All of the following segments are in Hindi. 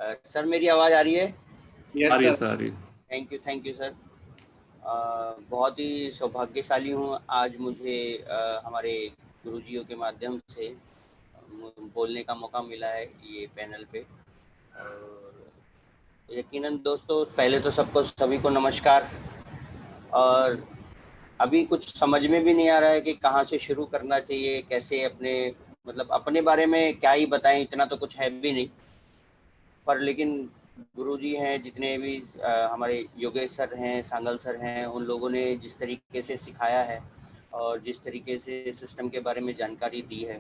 सर मेरी आवाज़ आ रही है? यस आ रही है सर। सर, आ रही है। Thank you sir. बहुत ही सौभाग्यशाली हूँ आज मुझे हमारे गुरुजियों के माध्यम से बोलने का मौका मिला है ये पैनल पे। और यकीनन दोस्तों, पहले तो सबको सभी को नमस्कार। और अभी कुछ समझ में भी नहीं आ रहा है कि कहाँ से शुरू करना चाहिए, कैसे अपने मतलब अपने बारे में क्या ही बताएं, इतना तो कुछ है भी नहीं। पर लेकिन गुरुजी हैं जितने भी हमारे योगेश सर हैं, सांगल सर हैं, उन लोगों ने जिस तरीके से सिखाया है और जिस तरीके से सिस्टम के बारे में जानकारी दी है,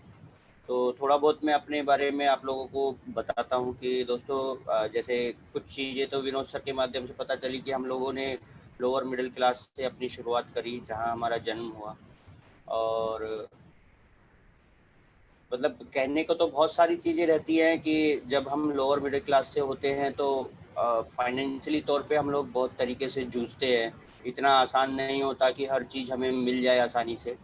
तो थोड़ा बहुत मैं अपने बारे में आप लोगों को बताता हूँ कि दोस्तों जैसे कुछ चीज़ें तो विनोद सर के माध्यम से पता चली कि हम लोगों ने लोअर मिडिल क्लास से अपनी शुरुआत करी, जहाँ हमारा जन्म हुआ। और मतलब कहने को तो बहुत सारी चीज़ें रहती हैं कि जब हम लोअर मिडिल क्लास से होते हैं तो फाइनेंशियली तौर पे हम लोग बहुत तरीके से जूझते हैं। इतना आसान नहीं होता कि हर चीज़ हमें मिल जाए आसानी से।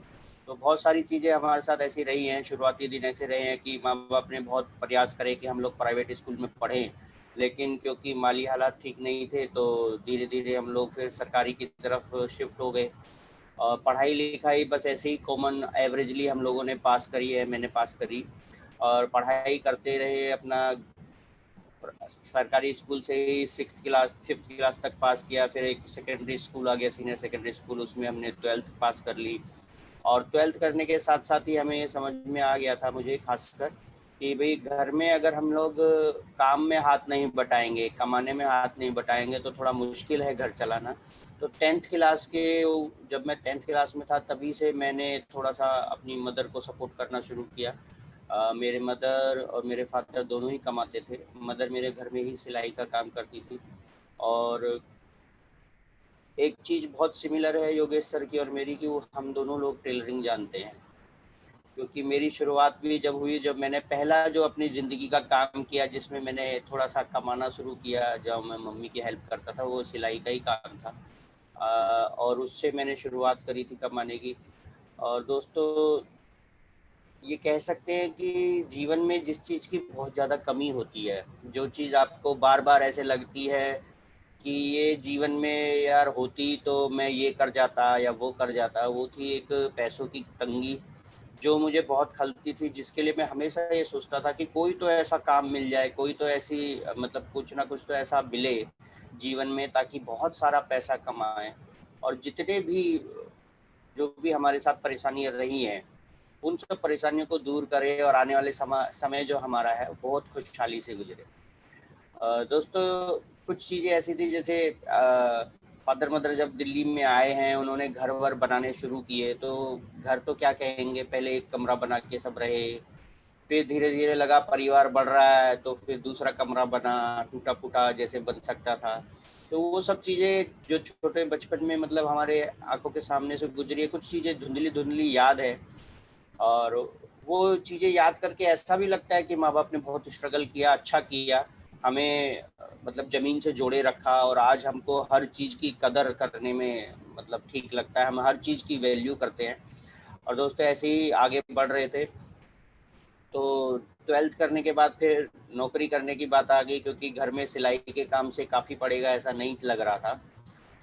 तो बहुत सारी चीज़ें हमारे साथ ऐसी रही हैं, शुरुआती दिन ऐसे रहे हैं कि माँ बाप ने बहुत प्रयास करे कि हम लोग प्राइवेट स्कूल में पढ़ें, लेकिन क्योंकि माली हालात ठीक नहीं थे तो धीरे धीरे हम लोग फिर सरकारी की तरफ शिफ्ट हो गए। और पढ़ाई लिखाई बस ऐसे ही कॉमन एवरेजली हम लोगों ने पास करी है, मैंने पास करी। और पढ़ाई करते रहे अपना, सरकारी स्कूल से ही फिफ्थ क्लास तक पास किया। फिर एक सेकेंडरी स्कूल आ गया, सीनियर सेकेंडरी स्कूल, उसमें हमने 12th पास कर ली। और 12th करने के साथ साथ ही हमें ये समझ में आ गया था, मुझे खासकर, कि भाई घर में अगर हम लोग काम में हाथ नहीं बटाएंगे, कमाने में हाथ नहीं बटाएंगे तो थोड़ा मुश्किल है घर चलाना। तो 10th क्लास के, जब मैं 10th क्लास में था तभी से मैंने थोड़ा सा अपनी मदर को सपोर्ट करना शुरू किया। मेरे मदर और मेरे फादर दोनों ही कमाते थे। मदर मेरे घर में ही सिलाई का काम करती थी। और एक चीज़ बहुत सिमिलर है योगेश सर की और मेरी, कि वो हम दोनों लोग टेलरिंग जानते हैं। क्योंकि मेरी शुरुआत भी जब हुई, जब मैंने पहला जो अपनी ज़िंदगी का काम किया जिसमें मैंने थोड़ा सा कमाना शुरू किया, जब मैं मम्मी की हेल्प करता था, वो सिलाई का ही काम था। और उससे मैंने शुरुआत करी थी कमाने की। और दोस्तों, ये कह सकते हैं कि जीवन में जिस चीज़ की बहुत ज़्यादा कमी होती है, जो चीज़ आपको बार बार ऐसे लगती है कि ये जीवन में यार होती तो मैं ये कर जाता या वो कर जाता, वो थी एक पैसों की तंगी, जो मुझे बहुत खलती थी। जिसके लिए मैं हमेशा ये सोचता था कि कोई तो ऐसा काम मिल जाए, कोई तो ऐसी मतलब कुछ ना कुछ तो ऐसा मिले जीवन में, ताकि बहुत सारा पैसा कमाएं और जितने भी जो भी हमारे साथ परेशानियां रही हैं उन सब परेशानियों को दूर करे और आने वाले समय जो हमारा है बहुत खुशहाली से गुजरे। दोस्तों, कुछ चीज़ें ऐसी थी, जैसे फादर मदर जब दिल्ली में आए हैं, उन्होंने घर वर बनाने शुरू किए। तो घर तो क्या कहेंगे, पहले एक कमरा बना के सब रहे, फिर धीरे धीरे लगा परिवार बढ़ रहा है तो फिर दूसरा कमरा बना, टूटा फूटा जैसे बन सकता था। तो वो सब चीज़ें जो छोटे बचपन में मतलब हमारे आंखों के सामने से गुजरी है, कुछ चीज़ें धुंधली धुंधली याद है। और वो चीज़ें याद करके ऐसा भी लगता है कि माँ बाप ने बहुत स्ट्रगल किया, अच्छा किया, हमें मतलब ज़मीन से जोड़े रखा। और आज हमको हर चीज़ की कदर करने में मतलब ठीक लगता है, हम हर चीज़ की वैल्यू करते हैं। और दोस्तों, ऐसे ही आगे बढ़ रहे थे तो 12th करने के बाद फिर नौकरी करने की बात आ गई, क्योंकि घर में सिलाई के काम से काफ़ी पड़ेगा ऐसा नहीं लग रहा था।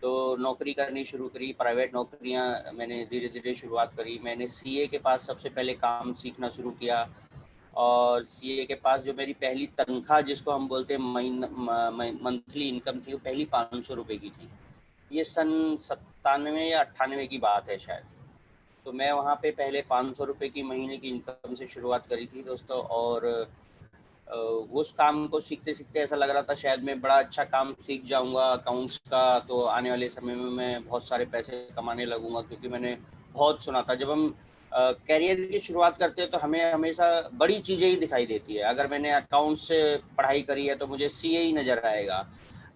तो नौकरी करनी शुरू करी, प्राइवेट नौकरियां मैंने धीरे धीरे शुरुआत करी। मैंने सीए के पास सबसे पहले काम सीखना शुरू किया। और सीए के पास जो मेरी पहली तनख्वाह, जिसको हम बोलते हैं मंथली इनकम थी, वो पहली 500 रुपये की थी। ये सन 97 या 98 की बात है शायद। तो मैं वहाँ पे पहले 500 रुपये की महीने की इनकम से शुरुआत करी थी दोस्तों। और उस काम को सीखते सीखते ऐसा लग रहा था शायद मैं बड़ा अच्छा काम सीख जाऊंगा अकाउंट्स का, तो आने वाले समय में मैं बहुत सारे पैसे कमाने लगूंगा। क्योंकि मैंने बहुत सुना था, जब हम कैरियर की शुरुआत करते हैं तो हमें हमेशा बड़ी चीज़ें ही दिखाई देती है। अगर मैंने अकाउंट्स से पढ़ाई करी है तो मुझे सीए ही नज़र आएगा।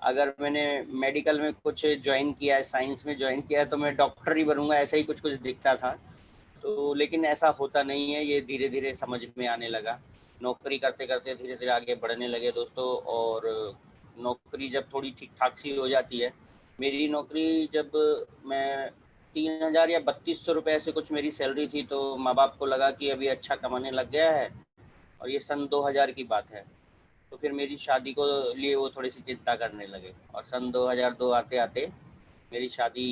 अगर मैंने मेडिकल में कुछ ज्वाइन किया है, साइंस में ज्वाइन किया है, तो मैं डॉक्टर ही बनूंगा, ऐसा ही कुछ कुछ दिखता था। तो लेकिन ऐसा होता नहीं है, ये धीरे धीरे समझ में आने लगा। नौकरी करते करते धीरे धीरे आगे बढ़ने लगे दोस्तों। और नौकरी जब थोड़ी ठीक ठाक सी हो जाती है, मेरी नौकरी जब मैं 3000 या 3200 रुपये ऐसे कुछ मेरी सैलरी थी, तो माँ बाप को लगा कि अभी अच्छा कमाने लग गया है। और ये सन 2000 की बात है। तो फिर मेरी शादी को लिए वो थोड़ी सी चिंता करने लगे और सन 2002 आते आते मेरी शादी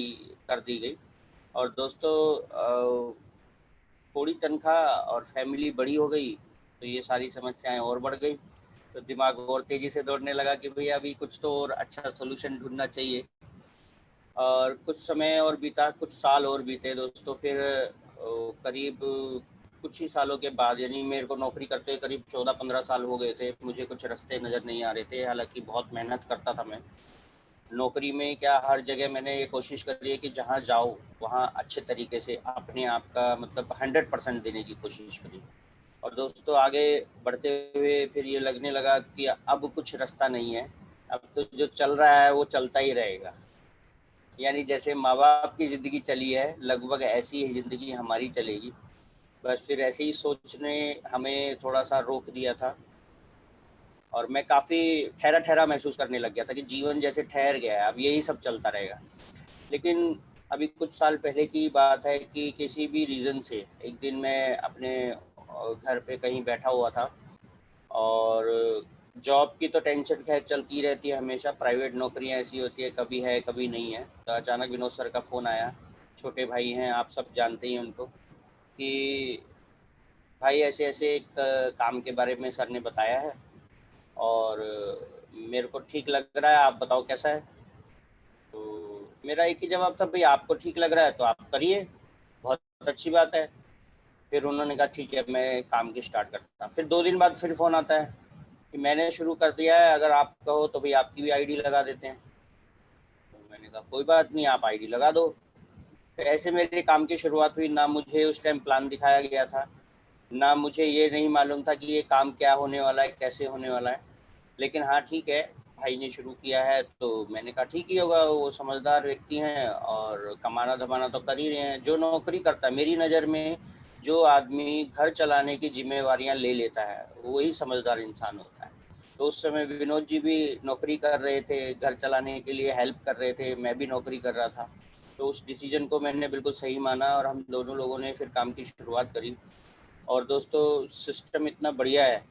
कर दी गई। और दोस्तों थोड़ी तनख्वाह और फैमिली बड़ी हो गई तो ये सारी समस्याएं और बढ़ गई। तो दिमाग और तेजी से दौड़ने लगा कि भैया अभी कुछ तो और अच्छा सोल्यूशन ढूंढना चाहिए। और कुछ समय और बीता, कुछ साल और बीते दोस्तों। फिर करीब कुछ ही सालों के बाद, यानी मेरे को नौकरी करते हुए करीब 14-15 साल हो गए थे, मुझे कुछ रास्ते नज़र नहीं आ रहे थे। हालांकि बहुत मेहनत करता था मैं नौकरी में, क्या हर जगह मैंने ये कोशिश करी है कि जहाँ जाओ वहाँ अच्छे तरीके से अपने आप का मतलब 100% देने की कोशिश करी। और दोस्तों आगे बढ़ते हुए फिर ये लगने लगा कि अब कुछ रास्ता नहीं है, अब तो जो चल रहा है वो चलता ही रहेगा। यानी जैसे माँ बाप की ज़िंदगी चली है, लगभग ऐसी ही ज़िंदगी हमारी चलेगी। बस फिर ऐसे ही सोच ने हमें थोड़ा सा रोक दिया था और मैं काफ़ी ठहरा ठहरा महसूस करने लग गया था कि जीवन जैसे ठहर गया है, अब यही सब चलता रहेगा। लेकिन अभी कुछ साल पहले की बात है कि किसी भी रीज़न से एक दिन मैं अपने घर पे कहीं बैठा हुआ था और जॉब की तो टेंशन खैर चलती रहती है हमेशा, प्राइवेट नौकरियां ऐसी होती है, कभी है कभी नहीं है। तो अचानक विनोद सर का फ़ोन आया, छोटे भाई हैं, आप सब जानते ही हैं उनको, कि भाई ऐसे ऐसे एक काम के बारे में सर ने बताया है और मेरे को ठीक लग रहा है, आप बताओ कैसा है। तो मेरा एक ही जवाब था, भाई आपको ठीक लग रहा है तो आप करिए, बहुत अच्छी बात है। फिर उन्होंने कहा ठीक है, मैं काम की स्टार्ट करता। फिर 2 दिन बाद फिर फ़ोन आता है कि मैंने शुरू कर दिया है, अगर आप कहो तो भाई आपकी भी आईडी लगा देते हैं। तो मैंने कहा कोई बात नहीं, आप आईडी लगा दो। तो ऐसे मेरे काम की शुरुआत हुई। ना मुझे उस टाइम प्लान दिखाया गया था, ना मुझे ये नहीं मालूम था कि ये काम क्या होने वाला है, कैसे होने वाला है। लेकिन हाँ ठीक है, भाई ने शुरू किया है तो मैंने कहा ठीक ही होगा, वो समझदार व्यक्ति हैं और कमाना धमाना तो कर ही रहे हैं। जो नौकरी करता है मेरी नज़र में, जो आदमी घर चलाने की जिम्मेवारियां ले लेता है वही समझदार इंसान होता है। तो उस समय विनोद जी भी नौकरी कर रहे थे, घर चलाने के लिए हेल्प कर रहे थे, मैं भी नौकरी कर रहा था। तो उस डिसीजन को मैंने बिल्कुल सही माना और हम दोनों लोगों ने फिर काम की शुरुआत करी। और दोस्तों सिस्टम इतना बढ़िया है,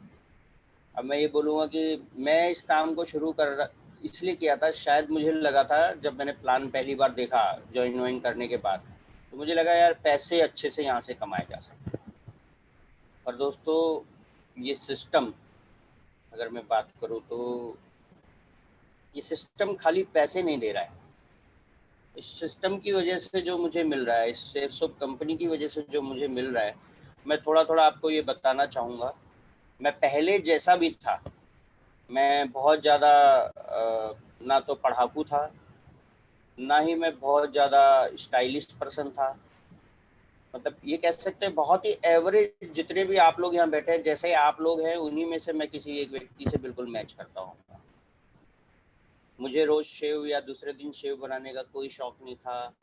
अब मैं ये बोलूँगा कि मैं इस काम को शुरू कर इसलिए किया था, शायद मुझे लगा था जब मैंने प्लान पहली बार देखा जॉइन वॉइन करने के बाद, तो मुझे लगा यार पैसे अच्छे से यहाँ से कमाए जा सकते हैं। और दोस्तों ये सिस्टम, अगर मैं बात करूँ तो ये सिस्टम खाली पैसे नहीं दे रहा है। इस सिस्टम की वजह से जो मुझे मिल रहा है, इस शेयर्स ऑफ कंपनी की वजह से जो मुझे मिल रहा है, मैं थोड़ा थोड़ा आपको ये बताना चाहूँगा। मैं पहले जैसा भी था, मैं बहुत ज़्यादा ना तो पढ़ाकू था, ना ही मैं बहुत ज़्यादा स्टाइलिश पर्सन था। मतलब ये कह सकते हैं बहुत ही एवरेज, जितने भी आप लोग यहाँ बैठे हैं जैसे आप लोग हैं उन्हीं में से मैं किसी एक व्यक्ति से बिल्कुल मैच करता हूँ। मुझे रोज़ शेव या दूसरे दिन शेव बनाने का कोई शौक नहीं था।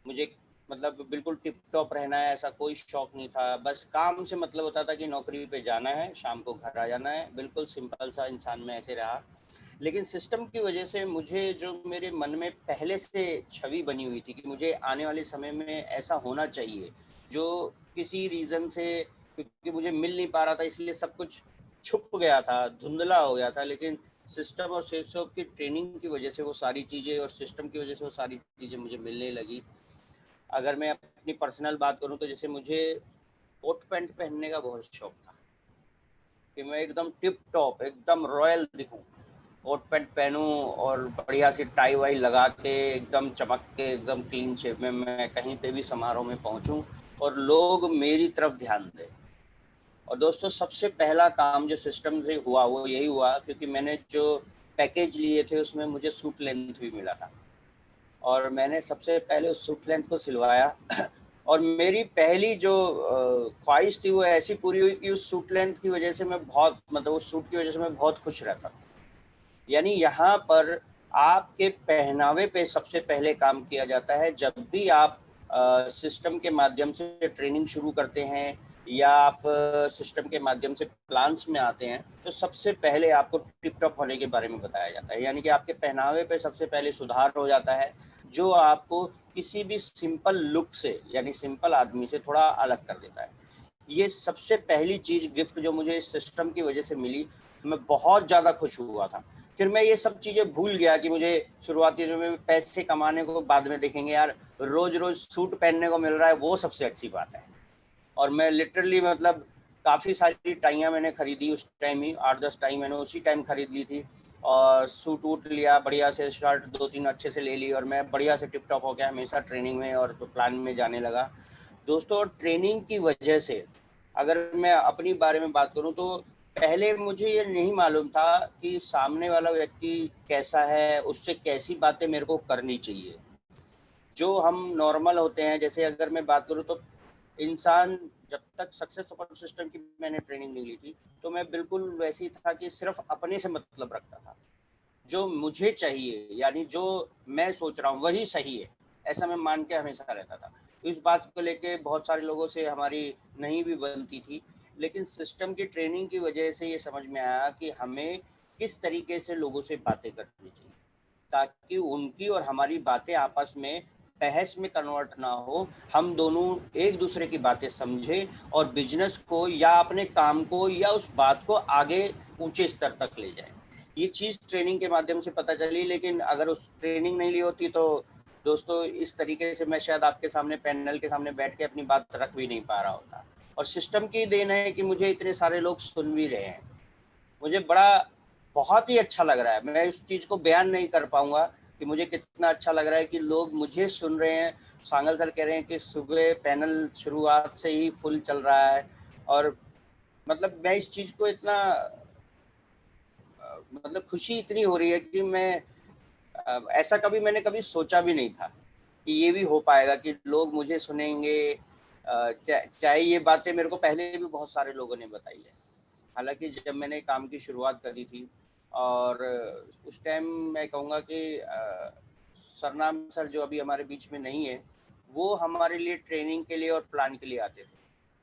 मुझे मतलब बिल्कुल टिप टॉप रहना है ऐसा कोई शौक नहीं था। बस काम से मतलब होता था कि नौकरी पे जाना है, शाम को घर आ जाना है। बिल्कुल सिंपल सा इंसान मैं ऐसे रहा। लेकिन सिस्टम की वजह से मुझे जो मेरे मन में पहले से छवि बनी हुई थी कि मुझे आने वाले समय में ऐसा होना चाहिए, जो किसी रीज़न से, क्योंकि मुझे मिल नहीं पा रहा था इसलिए सब कुछ छुप गया था, धुंधला हो गया था। लेकिन सिस्टम और सेल्सशॉप की ट्रेनिंग की वजह से वो सारी चीज़ें और सिस्टम की वजह से वो सारी चीज़ें मुझे मिलने लगी। अगर मैं अपनी पर्सनल बात करूँ तो जैसे मुझे कोट पैंट पहनने का बहुत शौक था कि मैं एकदम टिप टॉप एकदम रॉयल दिखूं, कोट पैंट पहनूं और बढ़िया सी टाई वाई लगा के एकदम चमक के एकदम क्लीन शेप में मैं कहीं पे भी समारोह में पहुंचूं और लोग मेरी तरफ ध्यान दें। और दोस्तों सबसे पहला काम जो सिस्टम से हुआ वो यही हुआ, क्योंकि मैंने जो पैकेज लिए थे उसमें मुझे सूट लेंथ भी मिला था और मैंने सबसे पहले उस सूट लेंथ को सिलवाया और मेरी पहली जो ख्वाहिश थी वो ऐसी पूरी हुई कि उस सूट लेंथ की वजह से मैं बहुत, मतलब उस सूट की वजह से मैं बहुत खुश रहता था। यानी यहाँ पर आपके पहनावे पे सबसे पहले काम किया जाता है। जब भी आप सिस्टम के माध्यम से ट्रेनिंग शुरू करते हैं या आप सिस्टम के माध्यम से प्लान्स में आते हैं तो सबसे पहले आपको टिप टॉप होने के बारे में बताया जाता है। यानी कि आपके पहनावे पे सबसे पहले सुधार हो जाता है, जो आपको किसी भी सिंपल लुक से यानी सिंपल आदमी से थोड़ा अलग कर देता है। ये सबसे पहली चीज़ गिफ्ट जो मुझे इस सिस्टम की वजह से मिली। मैं बहुत ज़्यादा खुश हुआ था। फिर मैं ये सब चीज़ें भूल गया कि मुझे शुरुआती दिनों में पैसे कमाने को बाद में देखेंगे यार, रोज़-रोज़ सूट पहनने को मिल रहा है वो सबसे अच्छी बात है। और मैं लिटरली मतलब काफ़ी सारी टाइयाँ मैंने खरीदी उस टाइम ही, 8-10 टाई मैंने उसी टाइम खरीद ली थी और सूट वूट लिया बढ़िया से, शर्ट 2-3 अच्छे से ले ली और मैं बढ़िया से टिप टॉप हो गया हमेशा ट्रेनिंग में और प्लान में जाने लगा। दोस्तों ट्रेनिंग की वजह से अगर मैं अपनी बारे में बात करूं तो पहले मुझे ये नहीं मालूम था कि सामने वाला व्यक्ति कैसा है, उससे कैसी बातें मेरे को करनी चाहिए। जो हम नॉर्मल होते हैं, जैसे अगर मैं बात करूं तो इंसान जब तक सक्सेस सपोर्ट सिस्टम की मैंने ट्रेनिंग नहीं ली थी तो मैं बिल्कुल वैसी था कि सिर्फ अपने से मतलब रखता था। जो मुझे चाहिए यानी जो मैं सोच रहा हूँ वही सही है, ऐसा मैं मान के हमेशा रहता था। इस बात को लेके बहुत सारे लोगों से हमारी नहीं भी बनती थी, लेकिन सिस्टम की ट्रेनिंग की वजह से ये समझ में आया कि हमें किस तरीके से लोगों से बातें करनी चाहिए ताकि उनकी और हमारी बातें आपस में बहस में कन्वर्ट ना हो, हम दोनों एक दूसरे की बातें समझें और बिजनेस को या अपने काम को या उस बात को आगे ऊंचे स्तर तक ले जाएं। ये चीज़ ट्रेनिंग के माध्यम से पता चली, लेकिन अगर उस ट्रेनिंग नहीं ली होती तो दोस्तों इस तरीके से मैं शायद आपके सामने पैनल के सामने बैठ के अपनी बात रख भी नहीं पा रहा होता। और सिस्टम की देन है कि मुझे इतने सारे लोग सुन भी रहे हैं, मुझे बड़ा बहुत ही अच्छा लग रहा है। मैं उस चीज़ को बयान नहीं कर पाऊंगा कि मुझे कितना अच्छा लग रहा है कि लोग मुझे सुन रहे हैं। सांगल सर कह रहे हैं कि सुबह पैनल शुरुआत से ही फुल चल रहा है और मतलब मैं इस चीज़ को इतना मतलब खुशी इतनी हो रही है कि मैं ऐसा कभी मैंने कभी सोचा भी नहीं था कि ये भी हो पाएगा कि लोग मुझे सुनेंगे। चाहे ये बातें मेरे को पहले भी बहुत सारे लोगों ने बताई है। हालांकि जब मैंने काम की शुरुआत करी थी और उस टाइम मैं कहूँगा कि सरनाम सर जो अभी हमारे बीच में नहीं है, वो हमारे लिए ट्रेनिंग के लिए और प्लान के लिए आते थे।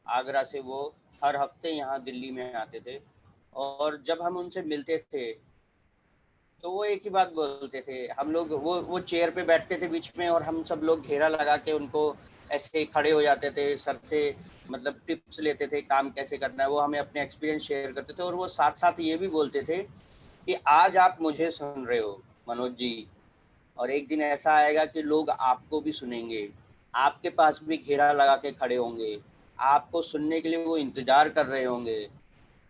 आगरा से वो हर हफ्ते यहाँ दिल्ली में आते थे और जब हम उनसे मिलते थे तो वो एक ही बात बोलते थे। हम लोग वो चेयर पे बैठते थे बीच में और हम सब लोग घेरा लगा के उनको ऐसे खड़े हो जाते थे, सर से मतलब टिप्स लेते थे काम कैसे करना है। वो हमें अपने एक्सपीरियंस शेयर करते थे और वो साथ साथ ये भी बोलते थे कि आज आप मुझे सुन रहे हो मनोज जी, और एक दिन ऐसा आएगा कि लोग आपको भी सुनेंगे, आपके पास भी घेरा लगा के खड़े होंगे, आपको सुनने के लिए वो इंतजार कर रहे होंगे।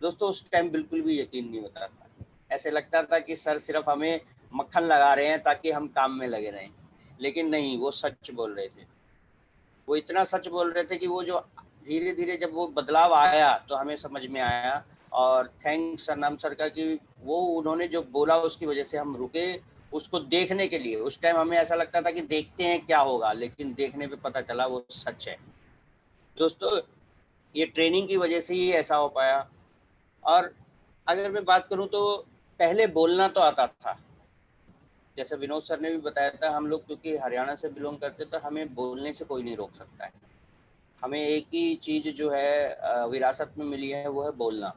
दोस्तों उस टाइम बिल्कुल भी यकीन नहीं होता था, ऐसे लगता था कि सर सिर्फ हमें मक्खन लगा रहे हैं ताकि हम काम में लगे रहें, लेकिन नहीं, वो सच बोल रहे थे। वो इतना सच बोल रहे थे कि वो जो धीरे धीरे जब वो बदलाव आया तो हमें समझ में आया। और थैंक्स सरनाम सर का कि वो उन्होंने जो बोला उसकी वजह से हम रुके उसको देखने के लिए। उस टाइम हमें ऐसा लगता था कि देखते हैं क्या होगा, लेकिन देखने पे पता चला वो सच है। दोस्तों ये ट्रेनिंग की वजह से ही ऐसा हो पाया। और अगर मैं बात करूं तो पहले बोलना तो आता था, जैसे विनोद सर ने भी बताया था, हम लोग क्योंकि हरियाणा से बिलोंग करते तो हमें बोलने से कोई नहीं रोक सकता है। हमें एक ही चीज़ जो है विरासत में मिली है, वो है बोलना।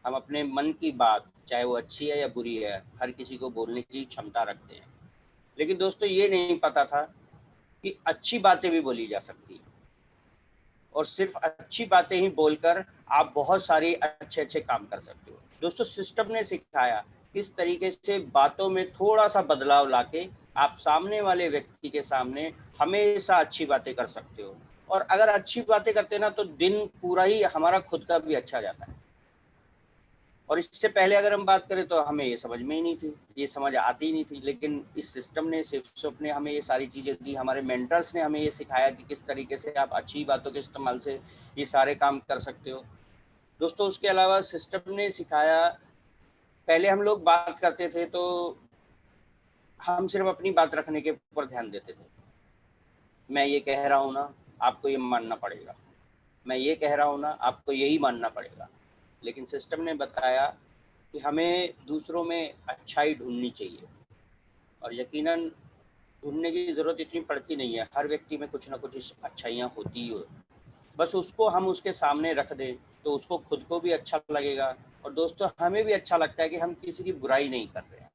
हम अपने मन की बात चाहे वो अच्छी है या बुरी है, हर किसी को बोलने की क्षमता रखते हैं। लेकिन दोस्तों ये नहीं पता था कि अच्छी बातें भी बोली जा सकती है और सिर्फ अच्छी बातें ही बोलकर आप बहुत सारी अच्छे अच्छे काम कर सकते हो। दोस्तों सिस्टम ने सिखाया किस तरीके से बातों में थोड़ा सा बदलाव लाके आप सामने वाले व्यक्ति के सामने हमेशा अच्छी बातें कर सकते हो। और अगर अच्छी बातें करते ना तो दिन पूरा ही हमारा खुद का भी अच्छा जाता है। और इससे पहले अगर हम बात करें तो हमें ये समझ में ही नहीं थी, ये समझ आती ही नहीं थी, लेकिन इस सिस्टम ने, शिफ्ट ने हमें ये सारी चीज़ें दी। हमारे मेंटर्स ने हमें ये सिखाया कि किस तरीके से आप अच्छी बातों के इस्तेमाल से ये सारे काम कर सकते हो। दोस्तों उसके अलावा सिस्टम ने सिखाया, पहले हम लोग बात करते थे तो हम सिर्फ अपनी बात रखने के ऊपर ध्यान देते थे। मैं ये कह रहा हूँ ना, आपको ये मानना पड़ेगा, मैं ये कह रहा हूँ ना, आपको यही मानना पड़ेगा। लेकिन सिस्टम ने बताया कि हमें दूसरों में अच्छाई ढूंढनी चाहिए और यकीनन ढूंढने की ज़रूरत इतनी पड़ती नहीं है, हर व्यक्ति में कुछ ना कुछ अच्छाइयाँ होती ही हो। बस उसको हम उसके सामने रख दें तो उसको खुद को भी अच्छा लगेगा और दोस्तों हमें भी अच्छा लगता है कि हम किसी की बुराई नहीं कर रहे हैं।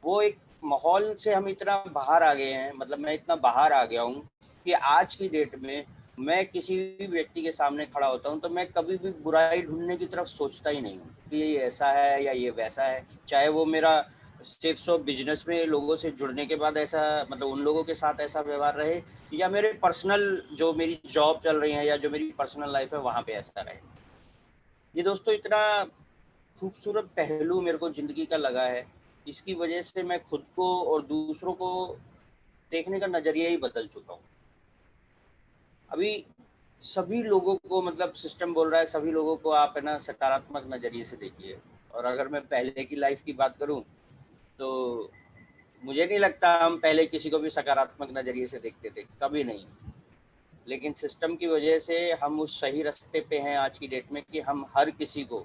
वो एक माहौल से हम इतना बाहर आ गए हैं, मतलब मैं इतना बाहर आ गया हूँ कि आज की डेट में मैं किसी भी व्यक्ति के सामने खड़ा होता हूँ तो मैं कभी भी बुराई ढूंढने की तरफ सोचता ही नहीं हूँ। लिए ये ऐसा है या ये वैसा है, चाहे वो मेरा स्टेप्स ऑफ बिजनेस में लोगों से जुड़ने के बाद ऐसा, मतलब उन लोगों के साथ ऐसा व्यवहार रहे, या मेरे पर्सनल जो मेरी जॉब चल रही है या जो मेरी पर्सनल लाइफ है वहाँ पे ऐसा रहे। ये दोस्तों इतना खूबसूरत पहलू मेरे को ज़िंदगी का लगा है, इसकी वजह से मैं खुद को और दूसरों को देखने का नज़रिया ही बदल चुका हूँ। अभी सभी लोगों को, मतलब सिस्टम बोल रहा है सभी लोगों को आप है ना सकारात्मक नज़रिए से देखिए, और अगर मैं पहले की लाइफ की बात करूं तो मुझे नहीं लगता हम पहले किसी को भी सकारात्मक नज़रिए से देखते थे, कभी नहीं। लेकिन सिस्टम की वजह से हम उस सही रास्ते पे हैं आज की डेट में कि हम हर किसी को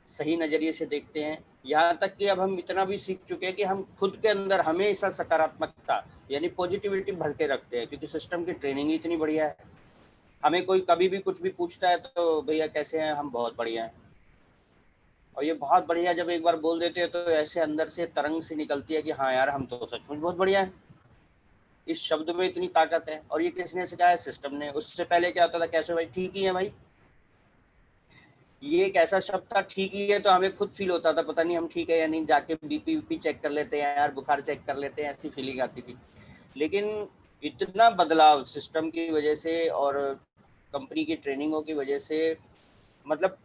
सही नज़रिए से देखते हैं। यहाँ तक कि अब हम इतना भी सीख चुके हैं कि हम खुद के अंदर हमेशा सकारात्मकता यानी पॉजिटिविटी भर के रखते हैं, क्योंकि सिस्टम की ट्रेनिंग ही इतनी बढ़िया है। हमें कोई कभी भी कुछ भी पूछता है तो भैया कैसे हैं, हम बहुत बढ़िया हैं। और ये बहुत बढ़िया जब एक बार बोल देते हैं तो ऐसे अंदर से तरंग सी निकलती है कि हाँ यार हम तो सचमुच बहुत बढ़िया हैं। इस शब्द में इतनी ताकत है। और ये किसने सिखाया? सिस्टम ने। उससे पहले क्या होता था, कैसे भाई ठीक ही है भाई, ये एक ऐसा शब्द था ठीक ही है, तो हमें खुद फील होता था पता नहीं हम ठीक है या नहीं, जाके बीपी वीपी चेक कर लेते हैं यार, बुखार चेक कर लेते हैं, ऐसी फीलिंग आती थी। लेकिन इतना बदलाव सिस्टम की वजह से और कंपनी की ट्रेनिंगों की वजह से, मतलब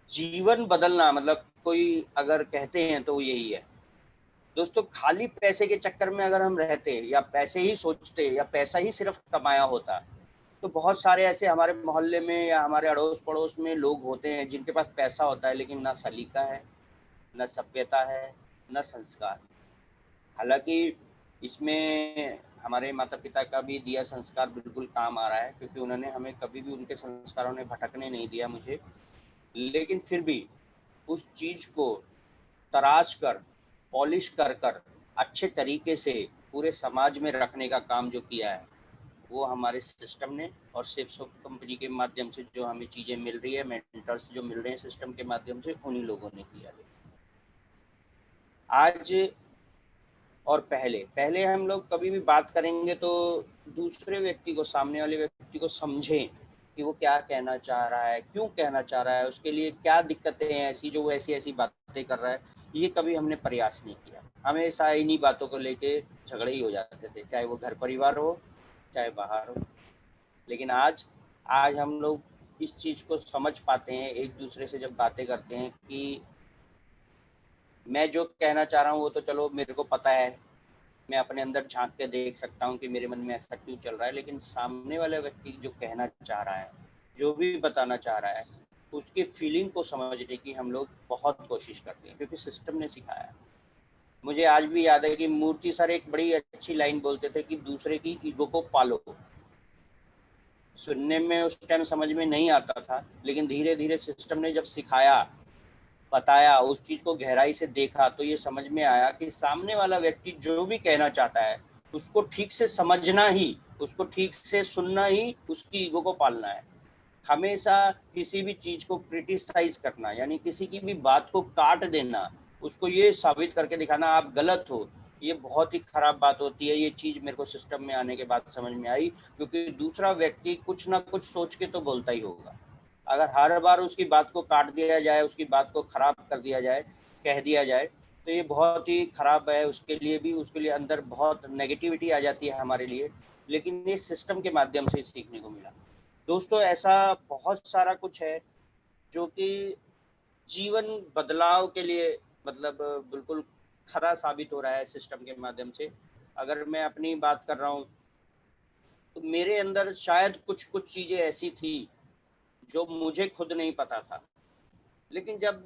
जीवन बदलना, मतलब कोई अगर कहते हैं तो यही है दोस्तों। खाली पैसे के चक्कर में अगर हम रहते या पैसे ही सोचते या पैसा ही सिर्फ कमाया होता, तो बहुत सारे ऐसे हमारे मोहल्ले में या हमारे अड़ोस पड़ोस में लोग होते हैं जिनके पास पैसा होता है लेकिन ना सलीका है, ना सभ्यता है, ना संस्कार। हालांकि इसमें हमारे माता पिता का भी दिया संस्कार बिल्कुल काम आ रहा है, क्योंकि उन्होंने हमें कभी भी उनके संस्कारों ने भटकने नहीं दिया मुझे। लेकिन फिर भी उस चीज़ को तराश कर, पॉलिश कर कर अच्छे तरीके से पूरे समाज में रखने का काम जो किया है वो हमारे सिस्टम ने, और सिप्स कंपनी के माध्यम से जो हमें चीज़ें मिल रही है, मेंटर्स जो मिल रहे हैं सिस्टम के माध्यम से, उन्हीं लोगों ने किया है। आज और पहले पहले हम लोग कभी भी बात करेंगे तो दूसरे व्यक्ति को, सामने वाले व्यक्ति को समझें कि वो क्या कहना चाह रहा है, क्यों कहना चाह रहा है, उसके लिए क्या दिक्कतें हैं ऐसी जो वो ऐसी ऐसी बातें कर रहा है, ये कभी हमने प्रयास नहीं किया। हमेशा इन्हीं बातों को लेके झगड़े ही हो जाते थे, चाहे वो घर परिवार हो चाहे बाहर हो। लेकिन आज आज हम लोग इस चीज़ को समझ पाते हैं, एक दूसरे से जब बातें करते हैं कि मैं जो कहना चाह रहा हूँ वो तो चलो मेरे को पता है, मैं अपने अंदर झांक के देख सकता हूँ कि मेरे मन में ऐसा क्यों चल रहा है, लेकिन सामने वाला व्यक्ति जो कहना चाह रहा है, जो भी बताना चाह रहा है, उसकी फीलिंग को समझने की हम लोग बहुत कोशिश करते हैं, क्योंकि सिस्टम ने सिखाया है। मुझे आज भी याद है कि मूर्ति सर एक बड़ी अच्छी लाइन बोलते थे कि दूसरे की ईगो को पालो। सुनने में उस टाइम समझ में नहीं आता था, लेकिन धीरे धीरे सिस्टम ने जब सिखाया, बताया, उस चीज को गहराई से देखा, तो ये समझ में आया कि सामने वाला व्यक्ति जो भी कहना चाहता है उसको ठीक से समझना ही, उसको ठीक से सुनना ही उसकी ईगो को पालना है। हमेशा किसी भी चीज को क्रिटिसाइज करना, यानी किसी की भी बात को काट देना, उसको ये साबित करके दिखाना आप गलत हो, ये बहुत ही खराब बात होती है। ये चीज मेरे को सिस्टम में आने के बाद समझ में आई, क्योंकि दूसरा व्यक्ति कुछ ना कुछ सोच के तो बोलता ही होगा। अगर हर बार उसकी बात को काट दिया जाए, उसकी बात को खराब कर दिया जाए, कह दिया जाए, तो ये बहुत ही खराब है उसके लिए भी, उसके लिए अंदर बहुत नेगेटिविटी आ जाती है हमारे लिए। लेकिन ये सिस्टम के माध्यम से सीखने को मिला। दोस्तों ऐसा बहुत सारा कुछ है जो कि जीवन बदलाव के लिए, मतलब बिल्कुल खरा साबित हो रहा है सिस्टम के माध्यम से। अगर मैं अपनी बात कर रहा हूँ तो मेरे अंदर शायद कुछ कुछ चीज़ें ऐसी थी जो मुझे खुद नहीं पता था, लेकिन जब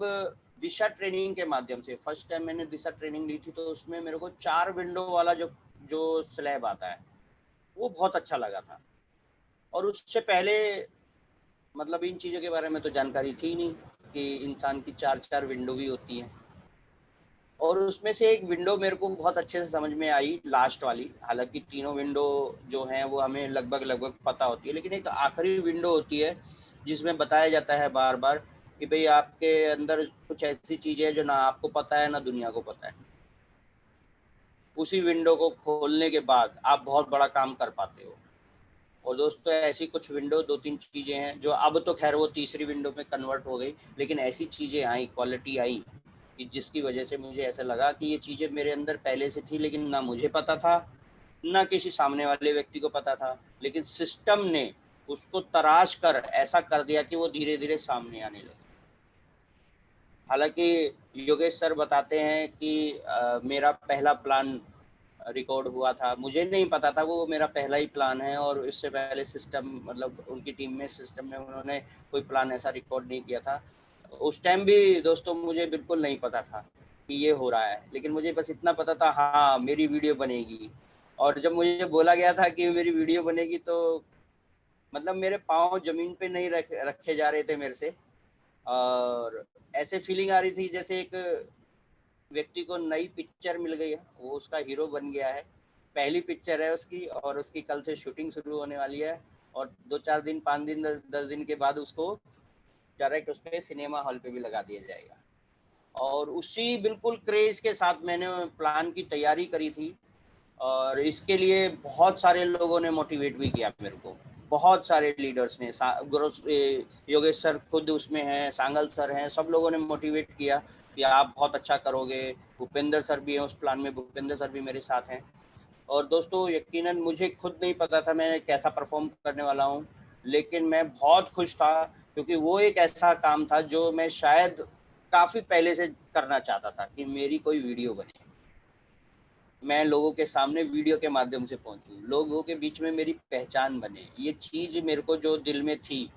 दिशा ट्रेनिंग के माध्यम से फर्स्ट टाइम मैंने दिशा ट्रेनिंग ली थी, तो उसमें मेरे को 4 विंडो वाला जो जो स्लैब आता है वो बहुत अच्छा लगा था। और उससे पहले मतलब इन चीज़ों के बारे में तो जानकारी थी नहीं कि इंसान की 4 विंडो भी होती हैं। और उसमें से एक विंडो मेरे को बहुत अच्छे से समझ में आई, लास्ट वाली। हालांकि तीनों विंडो जो हैं वो हमें लगभग लगभग पता होती है, लेकिन एक आखिरी विंडो होती है जिसमें बताया जाता है बार बार कि भाई आपके अंदर कुछ ऐसी चीज़ें हैं जो ना आपको पता है ना दुनिया को पता है। उसी विंडो को खोलने के बाद आप बहुत बड़ा काम कर पाते हो। और दोस्तों ऐसी कुछ विंडो 2-3 चीज़ें हैं जो अब तो खैर वो तीसरी विंडो में कन्वर्ट हो गई, लेकिन ऐसी चीज़ें आई, क्वालिटी आई कि जिसकी वजह से मुझे ऐसा लगा कि ये चीज़ें मेरे अंदर पहले से थी, लेकिन ना मुझे पता था, ना किसी सामने वाले व्यक्ति को पता था, लेकिन सिस्टम ने उसको तराश कर ऐसा कर दिया कि वो धीरे-धीरे सामने आने लगी। हालाँकि योगेश सर बताते हैं कि मेरा पहला प्लान रिकॉर्ड हुआ था। मुझे नहीं पता था वो मेरा पहला ही प्लान है, और इससे पहले सिस्टम मतलब उनकी टीम में सिस्टम में उन्होंने कोई प्लान ऐसा रिकॉर्ड नहीं किया था। उस टाइम भी दोस्तों मुझे बिल्कुल नहीं पता था कि ये हो रहा है, लेकिन मुझे बस इतना पता था हाँ, मेरी वीडियो बनेगी। और जब मुझे बोला गया था कि मेरी वीडियो बनेगी तो मतलब मेरे पाँव ज़मीन पे नहीं रखे जा रहे थे मेरे से, और ऐसे फीलिंग आ रही थी जैसे एक व्यक्ति को नई पिक्चर मिल गई है, वो उसका हीरो बन गया है। पहली पिक्चर है उसकी, और उसकी कल से शूटिंग शुरू होने वाली है, और 2-4 दिन, 5 दिन, 10 दिन के बाद उसको डायरेक्ट उस पे सिनेमा हॉल पे भी लगा दिया जाएगा। और उसी बिल्कुल क्रेज़ के साथ मैंने प्लान की तैयारी करी थी, और इसके लिए बहुत सारे लोगों ने मोटिवेट भी किया मेरे को। बहुत सारे लीडर्स ने योगेश सर खुद उसमें हैं, सांगल सर हैं, सब लोगों ने मोटिवेट किया कि आप बहुत अच्छा करोगे। भूपेंद्र सर भी हैं उस प्लान में, भूपेंद्र सर भी मेरे साथ हैं। और दोस्तों यकीनन मुझे खुद नहीं पता था मैं कैसा परफॉर्म करने वाला हूँ, लेकिन मैं बहुत खुश था, क्योंकि वो एक ऐसा काम था जो मैं शायद काफ़ी पहले से करना चाहता था कि मेरी कोई वीडियो बने, मैं लोगों के सामने वीडियो के माध्यम से पहुंचूं, लोगों के बीच में मेरी पहचान बने। ये चीज़ मेरे को जो दिल में थी,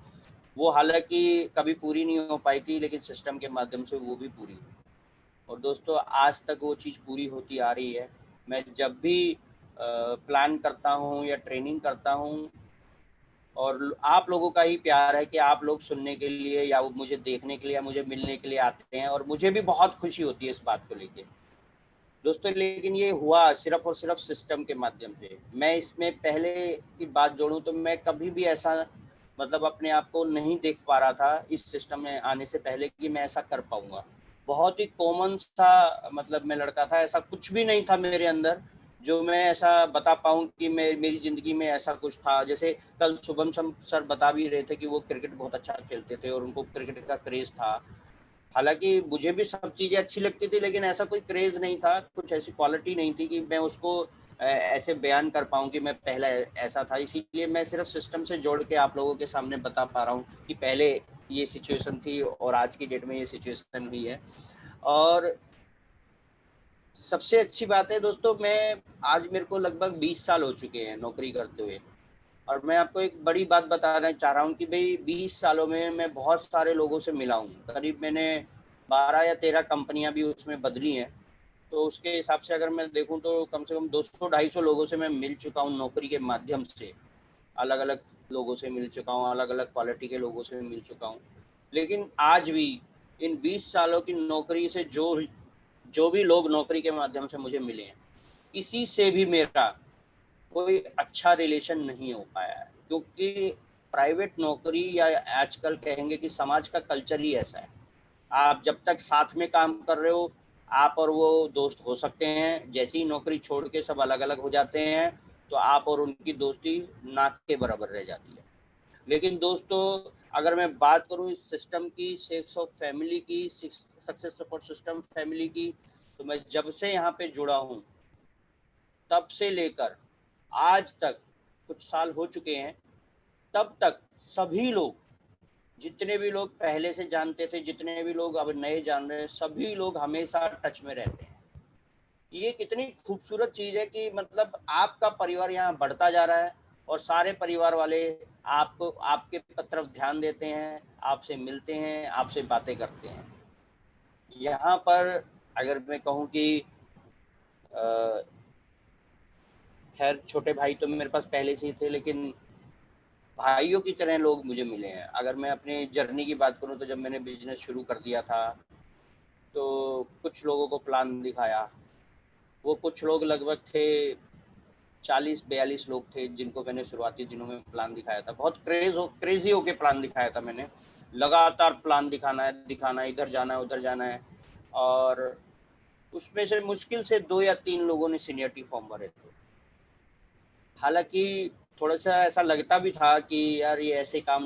वो हालांकि कभी पूरी नहीं हो पाई थी, लेकिन सिस्टम के माध्यम से वो भी पूरी हुई। और दोस्तों आज तक वो चीज़ पूरी होती आ रही है। मैं जब भी प्लान करता हूँ या ट्रेनिंग करता हूँ, और आप लोगों का ही प्यार है कि आप लोग सुनने के लिए या मुझे देखने के लिए या मुझे मिलने के लिए आते हैं, और मुझे भी बहुत खुशी होती है इस बात को लेके दोस्तों। लेकिन ये हुआ सिर्फ और सिर्फ सिस्टम के माध्यम से। मैं इसमें पहले की बात जोड़ूं तो मैं कभी भी ऐसा मतलब अपने आप को नहीं देख पा रहा था इस सिस्टम में आने से पहले कि मैं ऐसा कर पाऊंगा। बहुत ही कॉमन सा मतलब मैं लड़का था, ऐसा कुछ भी नहीं था मेरे अंदर जो मैं ऐसा बता पाऊँ कि मैं मेरी ज़िंदगी में ऐसा कुछ था। जैसे कल शुभम सर बता भी रहे थे कि वो क्रिकेट बहुत अच्छा खेलते थे और उनको क्रिकेट का क्रेज़ था। हालाँकि मुझे भी सब चीज़ें अच्छी लगती थी, लेकिन ऐसा कोई क्रेज़ नहीं था, कुछ ऐसी क्वालिटी नहीं थी कि मैं उसको ऐसे बयान कर पाऊँ कि मैं पहले ऐसा था। इसीलिए मैं सिर्फ़ सिस्टम से जोड़ के आप लोगों के सामने बता पा रहा हूँ कि पहले ये सिचुएशन थी और आज की डेट में ये सिचुएशन हुई है। और सबसे अच्छी बात है दोस्तों, मैं आज मेरे को लगभग 20 साल हो चुके हैं नौकरी करते हुए, और मैं आपको एक बड़ी बात बताना चाह रहा हूँ कि भाई 20 सालों में मैं बहुत सारे लोगों से मिला हूँ। करीब मैंने 12 या 13 कंपनियां भी उसमें बदली हैं, तो उसके हिसाब से अगर मैं देखूं तो कम से कम 200-250 लोगों से मैं मिल चुका हूँ नौकरी के माध्यम से। अलग अलग लोगों से मिल चुका हूँ, अलग अलग क्वालिटी के लोगों से मिल चुका हूँ। लेकिन आज भी इन 20 सालों की नौकरी से जो भी लोग नौकरी के माध्यम से मुझे मिले हैं, किसी से भी मेरा कोई अच्छा रिलेशन नहीं हो पाया है, क्योंकि प्राइवेट नौकरी या आजकल कहेंगे कि समाज का कल्चर ही ऐसा है। आप जब तक साथ में काम कर रहे हो, आप और वो दोस्त हो सकते हैं, जैसे ही नौकरी छोड़ के सब अलग अलग हो जाते हैं तो आप और उनकी दोस्ती नाक के बराबर रह जाती है। लेकिन दोस्तों अगर मैं बात करूं इस सिस्टम की, सेक्स ऑफ फैमिली की, सक्सेस सपोर्ट सिस्टम फैमिली की, तो मैं जब से यहाँ पे जुड़ा हूँ तब से लेकर आज तक कुछ साल हो चुके हैं, तब तक सभी लोग, जितने भी लोग पहले से जानते थे, जितने भी लोग अब नए जान रहे हैं, सभी लोग हमेशा टच में रहते हैं। ये कितनी खूबसूरत चीज़ है कि मतलब आपका परिवार यहाँ बढ़ता जा रहा है, और सारे परिवार वाले आपको आपके तरफ ध्यान देते हैं, आपसे मिलते हैं, आपसे बातें करते हैं। यहाँ पर अगर मैं कहूँ कि खैर छोटे भाई तो मेरे पास पहले से ही थे, लेकिन भाइयों की तरह लोग मुझे मिले हैं। अगर मैं अपनी जर्नी की बात करूं तो जब मैंने बिजनेस शुरू कर दिया था तो कुछ लोगों को प्लान दिखाया। वो कुछ लोग लगभग थे 40-42 लोग थे जिनको मैंने शुरुआती दिनों में प्लान दिखाया था। बहुत क्रेजी होके प्लान दिखाया था मैंने। लगातार प्लान दिखाना है, इधर जाना है, उधर जाना है। और उसमें से मुश्किल से 2 या 3 लोगों ने सीनियरिटी फॉर्म भरे थे। हालांकि थोड़ा सा ऐसा लगता भी था कि यार ये ऐसे काम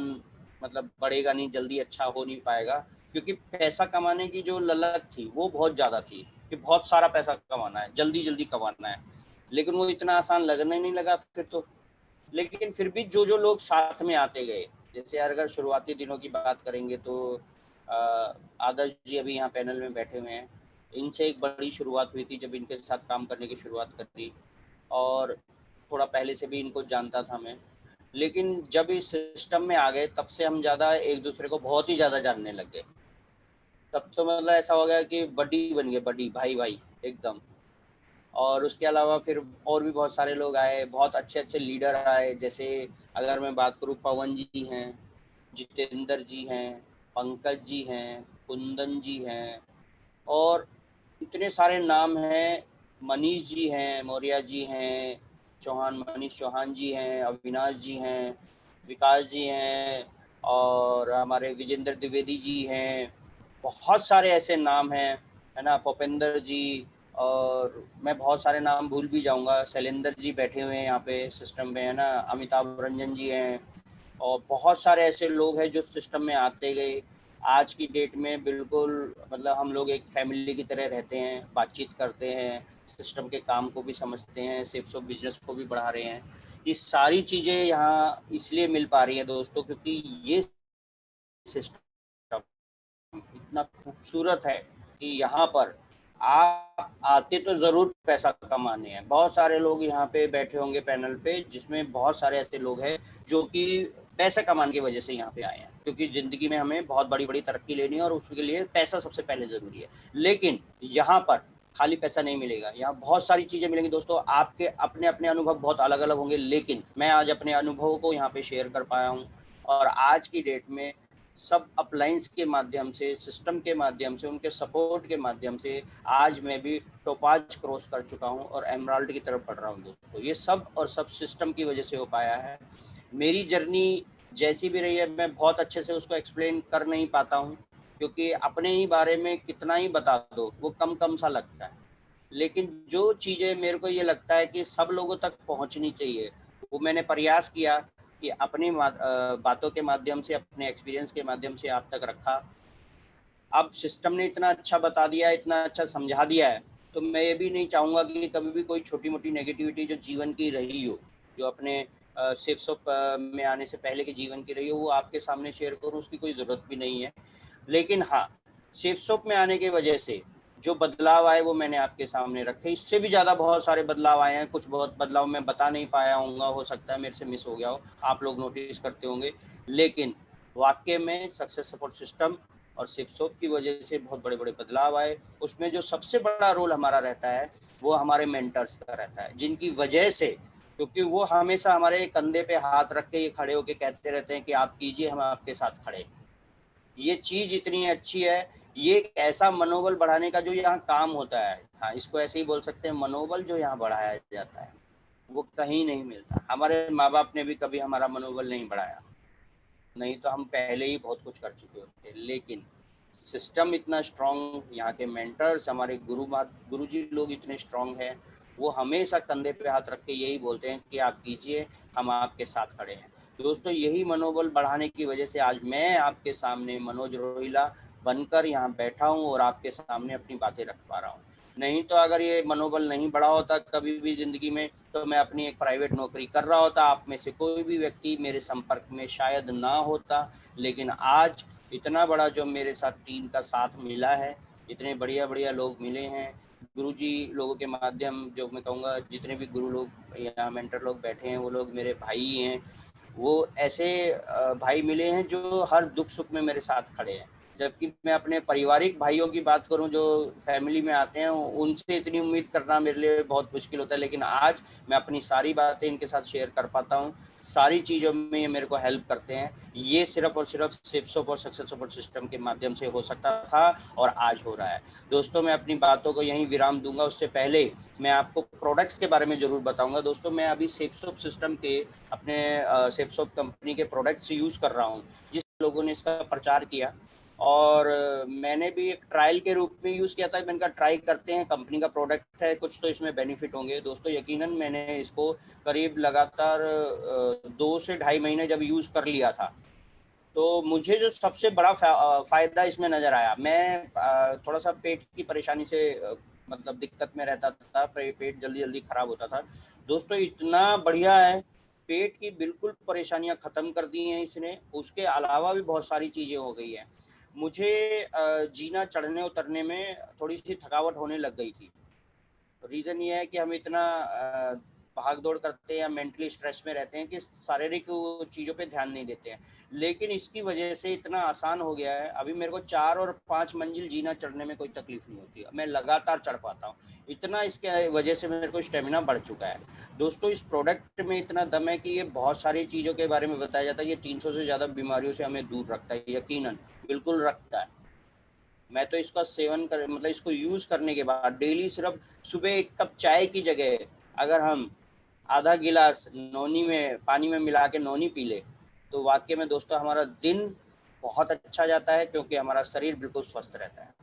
मतलब बढ़ेगा नहीं, जल्दी अच्छा हो नहीं पाएगा, क्योंकि पैसा कमाने की जो ललक थी वो बहुत ज़्यादा थी कि बहुत सारा पैसा कमाना है, जल्दी जल्दी कमाना है, लेकिन वो इतना आसान लगने नहीं लगा फिर तो। लेकिन फिर भी जो जो लोग साथ में आते गए, जैसे अगर शुरुआती दिनों की बात करेंगे तो आदर्श जी अभी यहाँ पैनल में बैठे हुए हैं, इनसे एक बड़ी शुरुआत हुई थी जब इनके साथ काम करने की शुरुआत करी, और थोड़ा पहले से भी इनको जानता था मैं। लेकिन जब इस सिस्टम में आ गए तब से हम ज़्यादा एक दूसरे को बहुत ही ज़्यादा जानने लग गए। तब तो मतलब ऐसा हो गया कि बडी बन गए, बडी भाई भाई एकदम। और उसके अलावा फिर और भी बहुत सारे लोग आए, बहुत अच्छे अच्छे लीडर आए। जैसे अगर मैं बात करूँ, पवन जी हैं, जितेंद्र जी हैं, पंकज जी हैं, कुंदन जी हैं, और इतने सारे नाम हैं, मनीष जी हैं, मौर्य जी हैं, चौहान, मनीष चौहान जी हैं, अविनाश जी हैं, विकास जी हैं, और हमारे विजेंद्र द्विवेदी जी हैं। बहुत सारे ऐसे नाम हैं, है ना, भूपेंद्र जी, और मैं बहुत सारे नाम भूल भी जाऊंगा, शैलेंद्र जी बैठे हुए हैं यहाँ पे सिस्टम में, है ना, अमिताभ रंजन जी हैं, और बहुत सारे ऐसे लोग हैं जो सिस्टम में आते गए। आज की डेट में बिल्कुल मतलब हम लोग एक फैमिली की तरह रहते हैं, बातचीत करते हैं, सिस्टम के काम को भी समझते हैं, सिर्फ बिजनेस को भी बढ़ा रहे हैं। ये सारी चीज़ें यहाँ इसलिए मिल पा रही हैं दोस्तों, क्योंकि ये सिस्टम इतना खूबसूरत है कि यहाँ पर आप आते तो ज़रूर पैसा कमाने हैं। बहुत सारे लोग यहाँ पे बैठे होंगे पैनल पे, जिसमें बहुत सारे ऐसे लोग हैं जो कि पैसे कमाने की वजह से यहाँ पे आए हैं, क्योंकि ज़िंदगी में हमें बहुत बड़ी बड़ी तरक्की लेनी है और उसके लिए पैसा सबसे पहले ज़रूरी है। लेकिन यहाँ पर खाली पैसा नहीं मिलेगा, यहाँ बहुत सारी चीज़ें मिलेंगी दोस्तों। आपके अपने अपने अनुभव बहुत अलग अलग होंगे, लेकिन मैं आज अपने अनुभवों को यहाँ पे शेयर कर पाया हूँ। और आज की डेट में सब अपलाइंस के माध्यम से, सिस्टम के माध्यम से, उनके सपोर्ट के माध्यम से आज मैं भी टोपाज क्रॉस कर चुका हूं और एमराल्ड की तरफ बढ़ रहा हूं दोस्तों। ये सब और सब सिस्टम की वजह से हो पाया है। मेरी जर्नी जैसी भी रही है, मैं बहुत अच्छे से उसको एक्सप्लेन कर नहीं पाता हूं, क्योंकि अपने ही बारे में कितना ही बता दो वो कम कम सा लगता है। लेकिन जो चीज़ें मेरे को ये लगता है कि सब लोगों तक पहुंचनी चाहिए, वो मैंने प्रयास किया कि अपनी बातों के माध्यम से, अपने एक्सपीरियंस के माध्यम से आप तक रखा। अब सिस्टम ने इतना अच्छा बता दिया है, इतना अच्छा समझा दिया है, तो मैं ये भी नहीं चाहूँगा कि कभी भी कोई छोटी मोटी नेगेटिविटी जो जीवन की रही हो, जो अपने सेफ शॉप में आने से पहले के जीवन की रही हो, वो आपके सामने शेयर करूँ, उसकी कोई ज़रूरत भी नहीं है। लेकिन हाँ, सेफ शॉप में आने की वजह से जो बदलाव आए वो मैंने आपके सामने रखे। इससे भी ज़्यादा बहुत सारे बदलाव आए हैं, कुछ बहुत बदलाव मैं बता नहीं पाया हूँगा, हो सकता है मेरे से मिस हो गया हो, आप लोग नोटिस करते होंगे। लेकिन वाकई में सक्सेस सपोर्ट सिस्टम और सिपसोप की वजह से बहुत बड़े बड़े बदलाव आए। उसमें जो सबसे बड़ा रोल हमारा रहता है वो हमारे मेंटर्स का रहता है, जिनकी वजह से, क्योंकि वो हमेशा हमारे कंधे पे हाथ रख के ये खड़े होके कहते रहते हैं कि आप कीजिए, हम आपके साथ खड़े। ये चीज़ इतनी अच्छी है, ये एक ऐसा मनोबल बढ़ाने का जो यहाँ काम होता है, हाँ इसको ऐसे ही बोल सकते हैं, मनोबल जो यहाँ बढ़ाया जाता है वो कहीं नहीं मिलता। हमारे माँ बाप ने भी कभी हमारा मनोबल नहीं बढ़ाया, नहीं तो हम पहले ही बहुत कुछ कर चुके होते। लेकिन सिस्टम इतना स्ट्रांग, यहाँ के मेंटर्स, हमारे गुरुजी लोग इतने स्ट्रांग हैं, वो हमेशा कंधे पे हाथ रख के यही बोलते हैं कि आप कीजिए, हम आपके साथ खड़े हैं। दोस्तों यही मनोबल बढ़ाने की वजह से आज मैं आपके सामने मनोज रोहिला बनकर यहाँ बैठा हूँ और आपके सामने अपनी बातें रख पा रहा हूँ। नहीं तो अगर ये मनोबल नहीं बढ़ा होता कभी भी ज़िंदगी में, तो मैं अपनी एक प्राइवेट नौकरी कर रहा होता, आप में से कोई भी व्यक्ति मेरे संपर्क में शायद ना होता। लेकिन आज इतना बड़ा जो मेरे साथ टीम का साथ मिला है, इतने बढ़िया बढ़िया लोग मिले हैं, गुरुजी लोगों के माध्यम, जो मैं कहूँगा जितने भी गुरु लोग या मेंटर लोग बैठे हैं वो लोग मेरे भाई हैं। वो ऐसे भाई मिले हैं जो हर दुख सुख में मेरे साथ खड़े हैं। जबकि मैं अपने पारिवारिक भाइयों की बात करूं जो फैमिली में आते हैं, उनसे इतनी उम्मीद करना मेरे लिए बहुत मुश्किल होता है। लेकिन आज मैं अपनी सारी बातें इनके साथ शेयर कर पाता हूं, सारी चीज़ों में ये मेरे को हेल्प करते हैं। ये सिर्फ और सिर्फ सेफसोप और सक्सेस सपोर्ट सिस्टम के माध्यम से हो सकता था और आज हो रहा है। दोस्तों मैं अपनी बातों को यहीं विराम दूंगा, उससे पहले मैं आपको प्रोडक्ट्स के बारे में ज़रूर बताऊंगा। दोस्तों मैं अभी सेफसोप सिस्टम के, अपने सेफसोप कंपनी के प्रोडक्ट्स यूज़ कर रहा हूँ, जिस लोगों ने इसका प्रचार किया और मैंने भी एक ट्रायल के रूप में यूज़ किया था। मैंने कहा ट्राई करते हैं, कंपनी का प्रोडक्ट है, कुछ तो इसमें बेनिफिट होंगे। दोस्तों यकीनन मैंने इसको करीब लगातार 2 से ढाई महीने जब यूज़ कर लिया था, तो मुझे जो सबसे बड़ा फ़ायदा इसमें नज़र आया, मैं थोड़ा सा पेट की परेशानी से मतलब दिक्कत में रहता था, पेट जल्दी जल्दी ख़राब होता था। दोस्तों इतना बढ़िया है, पेट की बिल्कुल परेशानियां ख़त्म कर दी हैं इसने। उसके अलावा भी बहुत सारी चीज़ें हो गई हैं। मुझे जीना चढ़ने उतरने में थोड़ी सी थकावट होने लग गई थी। रीज़न ये है कि हम इतना भाग दौड़ करते हैं या मेंटली स्ट्रेस में रहते हैं कि शारीरिक चीज़ों पे ध्यान नहीं देते हैं। लेकिन इसकी वजह से इतना आसान हो गया है, अभी मेरे को 4 और 5 मंजिल जीना चढ़ने में कोई तकलीफ नहीं होती, मैं लगातार चढ़ पाता हूँ। इतना इसके वजह से मेरे को स्टेमिना बढ़ चुका है। दोस्तों इस प्रोडक्ट में इतना दम है कि ये बहुत सारी चीज़ों के बारे में बताया जाता है। ये 300 से ज़्यादा बीमारियों से हमें दूर रखता है, यकीनन बिल्कुल रखता है। मैं तो इसका सेवन कर मतलब इसको यूज़ करने के बाद डेली सिर्फ सुबह 1 कप चाय की जगह अगर हम आधा गिलास नोनी में पानी में मिला के नोनी पी ले, तो वाकई में दोस्तों हमारा दिन बहुत अच्छा जाता है, क्योंकि हमारा शरीर बिल्कुल स्वस्थ रहता है।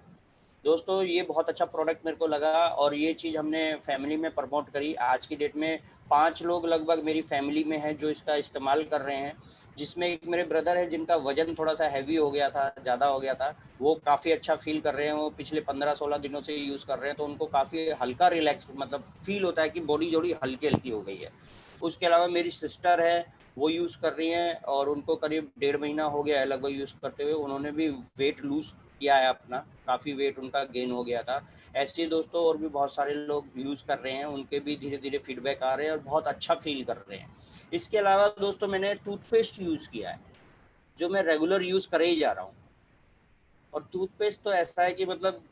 दोस्तों ये बहुत अच्छा प्रोडक्ट मेरे को लगा और ये चीज़ हमने फैमिली में प्रमोट करी। आज की डेट में 5 लोग लगभग मेरी फैमिली में हैं जो इसका इस्तेमाल कर रहे हैं, जिसमें एक मेरे ब्रदर है जिनका वज़न थोड़ा-सा हैवी हो गया था, ज़्यादा हो गया था। वो काफ़ी अच्छा फ़ील कर रहे हैं, वो पिछले 15-16 दिनों से यूज़ कर रहे हैं, तो उनको काफ़ी हल्का रिलैक्स मतलब फ़ील होता है कि बॉडी थोड़ी हल्की-हल्की हो गई है। उसके अलावा मेरी सिस्टर है, वो यूज़ कर रही हैं और उनको करीब 1.5 महीना हो गया है लगभग यूज़ करते हुए। उन्होंने भी वेट लूज़ किया है अपना, काफ़ी वेट उनका गेन हो गया था। ऐसे ही दोस्तों और भी बहुत सारे लोग यूज़ कर रहे हैं, उनके भी धीरे-धीरे फीडबैक आ रहे हैं और बहुत अच्छा फ़ील कर रहे हैं। इसके अलावा दोस्तों मैंने टूथपेस्ट यूज़ किया है, जो मैं रेगुलर यूज़ करे ही जा रहा हूँ। और टूथपेस्ट तो ऐसा है कि मतलब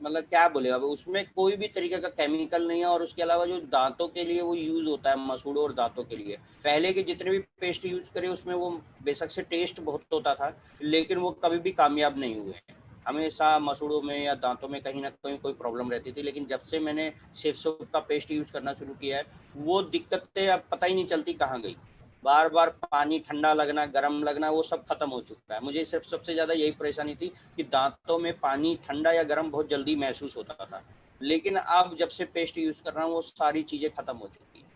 क्या बोले, अब उसमें कोई भी तरीके का केमिकल नहीं है और उसके अलावा जो दांतों के लिए वो यूज़ होता है, मसूड़ों और दांतों के लिए, पहले के जितने भी पेस्ट यूज़ करे उसमें वो बेशक से टेस्ट बहुत होता था, लेकिन वो कभी भी कामयाब नहीं हुए हैं। हमेशा मसूड़ों में या दांतों में कहीं ना कहीं कोई प्रॉब्लम रहती थी। लेकिन जब से मैंने सेवसो का पेस्ट यूज़ करना शुरू किया है, वो दिक्कतें अब पता ही नहीं चलती कहाँ गई। बार बार पानी ठंडा लगना, गर्म लगना, वो सब खत्म हो चुका है। मुझे सिर्फ सबसे ज़्यादा यही परेशानी थी कि दांतों में पानी ठंडा या गर्म बहुत जल्दी महसूस होता था। लेकिन अब जब से पेस्ट यूज़ कर रहा हूँ वो सारी चीज़ें खत्म हो चुकी हैं।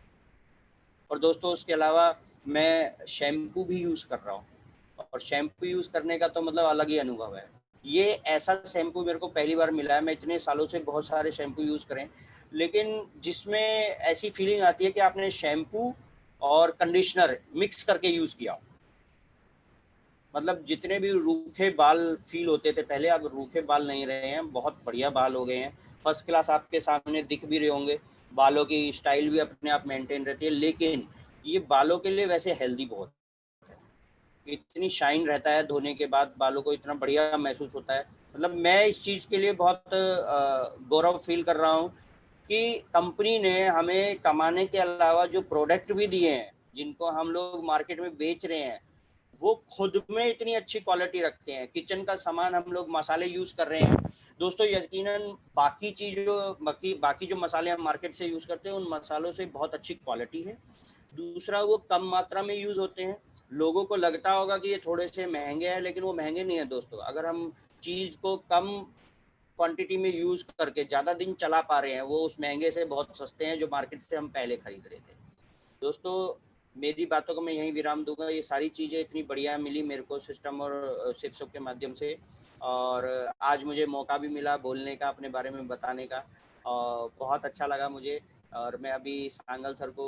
और दोस्तों उसके अलावा मैं शैम्पू भी यूज़ कर रहा हूँ, और शैम्पू यूज़ करने का तो मतलब अलग ही अनुभव है। ये ऐसा शैम्पू मेरे को पहली बार मिला है, मैं इतने सालों से बहुत सारे शैम्पू यूज़ करें, लेकिन जिसमें ऐसी फीलिंग आती है कि आपने शैम्पू और कंडीशनर मिक्स करके यूज़ किया हो। मतलब जितने भी रूखे बाल फील होते थे पहले, अब रूखे बाल नहीं रहे हैं, बहुत बढ़िया बाल हो गए हैं। फर्स्ट क्लास आपके सामने दिख भी रहे होंगे, बालों की स्टाइल भी अपने आप मेंटेन रहती है। लेकिन ये बालों के लिए वैसे हेल्दी बहुत है, इतनी शाइन रहता है, धोने के बाद बालों को इतना बढ़िया महसूस होता है। मतलब मैं इस चीज़ के लिए बहुत गौरव फील कर रहा हूँ कि कंपनी ने हमें कमाने के अलावा जो प्रोडक्ट भी दिए हैं, जिनको हम लोग मार्केट में बेच रहे हैं, वो खुद में इतनी अच्छी क्वालिटी रखते हैं। किचन का सामान हम लोग मसाले यूज कर रहे हैं दोस्तों, यकीनन बाकी चीज़ों बाकी जो मसाले हम मार्केट से यूज करते हैं उन मसालों से बहुत अच्छी क्वालिटी है। दूसरा वो कम मात्रा में यूज होते हैं। लोगों को लगता होगा कि ये थोड़े से महंगे हैं, लेकिन वो महंगे नहीं है दोस्तों। अगर हम चीज़ को कम क्वांटिटी में यूज करके ज़्यादा दिन चला पा रहे हैं, वो उस महंगे से बहुत सस्ते हैं जो मार्केट से हम पहले खरीद रहे थे। दोस्तों मेरी बातों को मैं यहीं विराम दूंगा। ये सारी चीज़ें इतनी बढ़िया मिली मेरे को सिस्टम और शिक्षक के माध्यम से, और आज मुझे मौका भी मिला बोलने का, अपने बारे में बताने का, और बहुत अच्छा लगा मुझे। और मैं अभी सांगल सर को